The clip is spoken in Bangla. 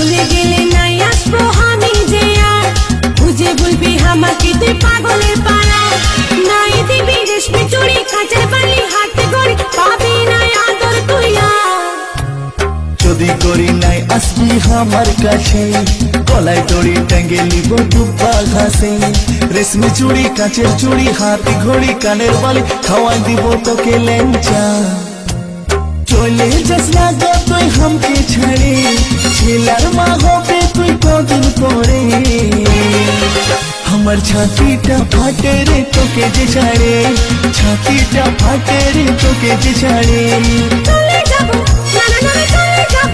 ভুলে গেলে নাই আসবো আমি যে আর বুঝে বলবি আমাকে তুই পাগলের পাড়া নাই দিবি রেশমি চুড়ি খাঁচার বালি হাতে গড়ি পাবি নাই আদর তুই আর যদি করি নাই আসবি আমার কাছে গলায় দড়ি টাঙ্গে নিব দুব্বা ঘাসে রেশমি চুড়ি কাঁচের চুড়ি হাতে ঘড়ি কানের বালি খাওয়াই দিব তোকে লেঞ্চা চলে যাস না গো তুই হামকে ছাড়ে ছেলার মা হবে তুই কদিন পরে আমার ছাতিটা ফাটে রে তোকে যে ছাড়ে ছাতিটা ফাটে রে তোকে যে ছাড়ে চলে যাবো না না না চলে যাবো